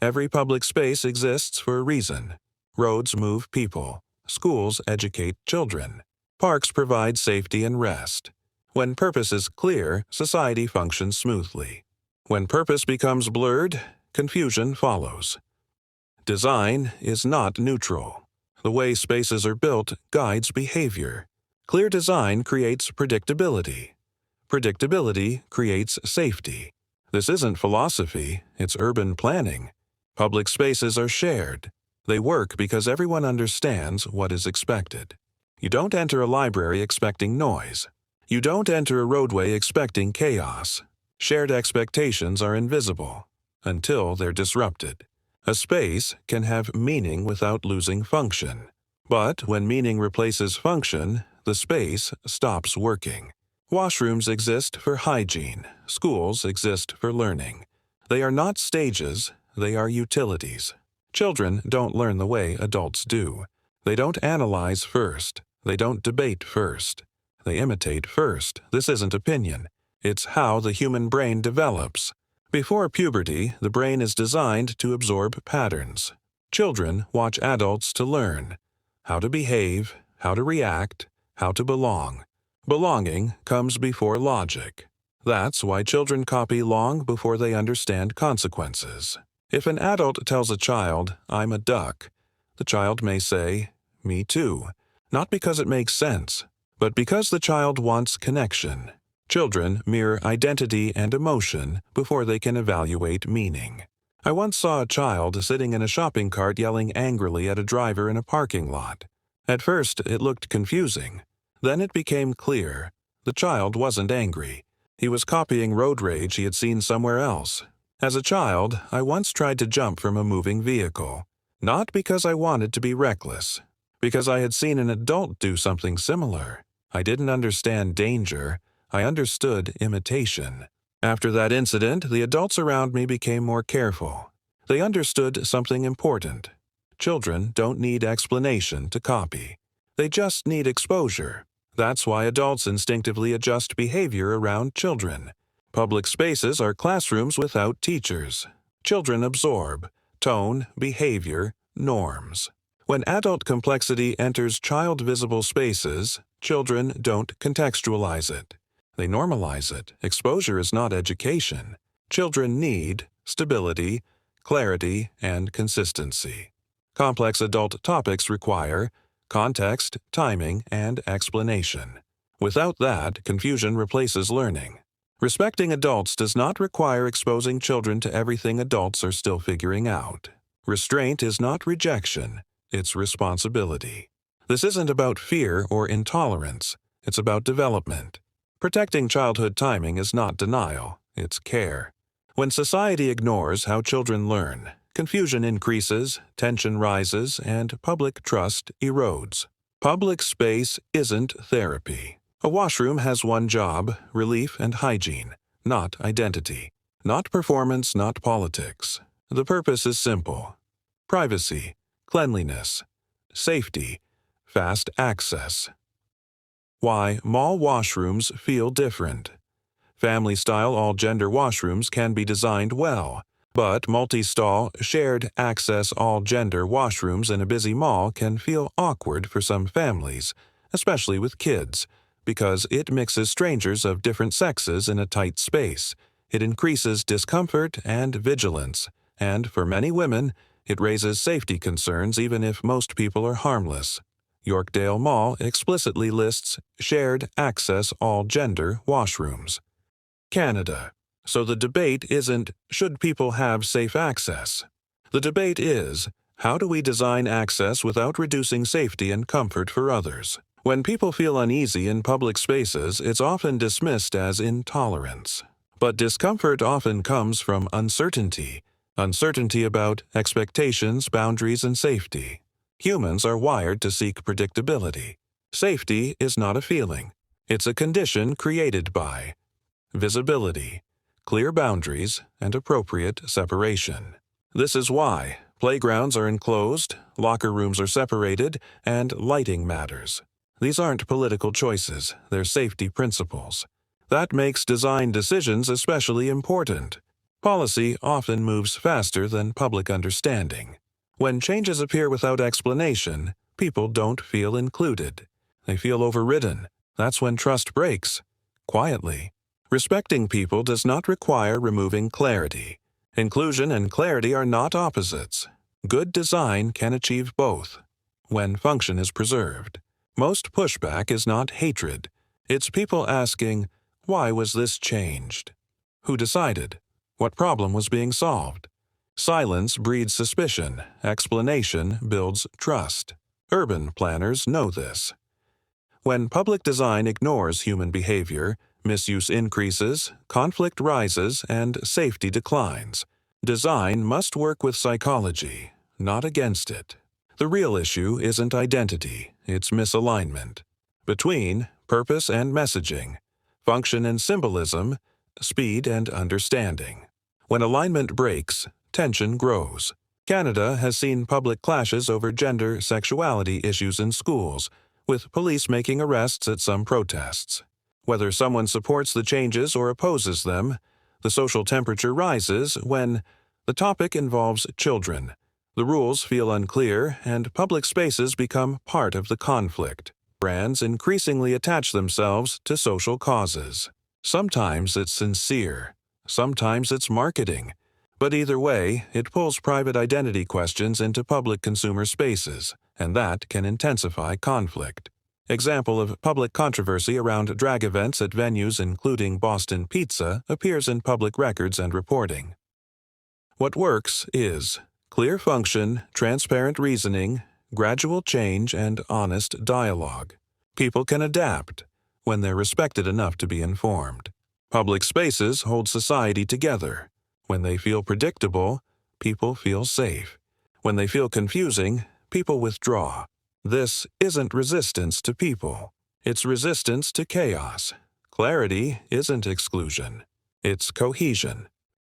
Every public space exists for a reason. Roads move people. Schools educate children. Parks provide safety and rest. When purpose is clear, society functions smoothly. When purpose becomes blurred, confusion follows. Design is not neutral. The way spaces are built guides behavior. Clear design creates predictability. Predictability creates safety. This isn't philosophy, it's urban planning. Public spaces are shared. They work because everyone understands what is expected. You don't enter a library expecting noise. You don't enter a roadway expecting chaos. Shared expectations are invisible until they're disrupted. A space can have meaning without losing function. But when meaning replaces function, the space stops working. Washrooms exist for hygiene. Schools exist for learning. They are not stages, they are utilities. Children don't learn the way adults do. They don't analyze first. They don't debate first. They imitate first. This isn't opinion. It's how the human brain develops. Before puberty, the brain is designed to absorb patterns. Children watch adults to learn how to behave, how to react, how to belong. Belonging comes before logic. That's why children copy long before they understand consequences. If an adult tells a child, "I'm a duck," the child may say, "Me too," not because it makes sense, but because the child wants connection. Children mirror identity and emotion before they can evaluate meaning. I once saw a child sitting in a shopping cart yelling angrily at a driver in a parking lot. At first, it looked confusing. Then it became clear. The child wasn't angry. He was copying road rage he had seen somewhere else. As a child, I once tried to jump from a moving vehicle. Not because I wanted to be reckless. Because I had seen an adult do something similar. I didn't understand danger. I understood imitation. After that incident, the adults around me became more careful. They understood something important. Children don't need explanation to copy. They just need exposure. That's why adults instinctively adjust behavior around children. Public spaces are classrooms without teachers. Children absorb tone, behavior, norms. When adult complexity enters child-visible spaces, children don't contextualize it. They normalize it. Exposure is not education. Children need stability, clarity, and consistency. Complex adult topics require context, timing, and explanation. Without that, confusion replaces learning. Respecting adults does not require exposing children to everything adults are still figuring out. Restraint is not rejection, it's responsibility. This isn't about fear or intolerance, it's about development. Protecting childhood timing is not denial, it's care. When society ignores how children learn, confusion increases, tension rises, and public trust erodes. Public space isn't therapy. A washroom has one job, relief and hygiene, not identity. Not performance, not politics. The purpose is simple. Privacy, cleanliness, safety, fast access. Why mall washrooms feel different. Family-style all-gender washrooms can be designed well, but multi-stall, shared access all-gender washrooms in a busy mall can feel awkward for some families, especially with kids, because it mixes strangers of different sexes in a tight space. It increases discomfort and vigilance, and for many women, it raises safety concerns even if most people are harmless. Yorkdale Mall explicitly lists shared access all-gender washrooms. Canada. So the debate isn't, should people have safe access? The debate is, how do we design access without reducing safety and comfort for others? When people feel uneasy in public spaces, it's often dismissed as intolerance. But discomfort often comes from uncertainty. Uncertainty about expectations, boundaries, and safety. Humans are wired to seek predictability. Safety is not a feeling. It's a condition created by visibility, clear boundaries, and appropriate separation. This is why playgrounds are enclosed, locker rooms are separated, and lighting matters. These aren't political choices, they're safety principles. That makes design decisions especially important. Policy often moves faster than public understanding. When changes appear without explanation, people don't feel included. They feel overridden. That's when trust breaks. Quietly. Respecting people does not require removing clarity. Inclusion and clarity are not opposites. Good design can achieve both, when function is preserved. Most pushback is not hatred. It's people asking, why was this changed? Who decided? What problem was being solved? Silence breeds suspicion. Explanation builds trust. Urban planners know this. When public design ignores human behavior, misuse increases, conflict rises, and safety declines. Design must work with psychology, not against it. The real issue isn't identity, it's misalignment. Between purpose and messaging, function and symbolism, speed and understanding. When alignment breaks, tension grows. Canada has seen public clashes over gender sexuality issues in schools, with police making arrests at some protests. Whether someone supports the changes or opposes them, the social temperature rises when the topic involves children. The rules feel unclear, and public spaces become part of the conflict. Brands increasingly attach themselves to social causes. Sometimes it's sincere, sometimes it's marketing. But either way, it pulls private identity questions into public consumer spaces, and that can intensify conflict. Example of public controversy around drag events at venues including Boston Pizza appears in public records and reporting. What works is clear function, transparent reasoning, gradual change, and honest dialogue. People can adapt when they're respected enough to be informed. Public spaces hold society together. When they feel predictable, people feel safe. When they feel confusing, people withdraw. This isn't resistance to people. It's resistance to chaos. Clarity isn't exclusion. It's cohesion.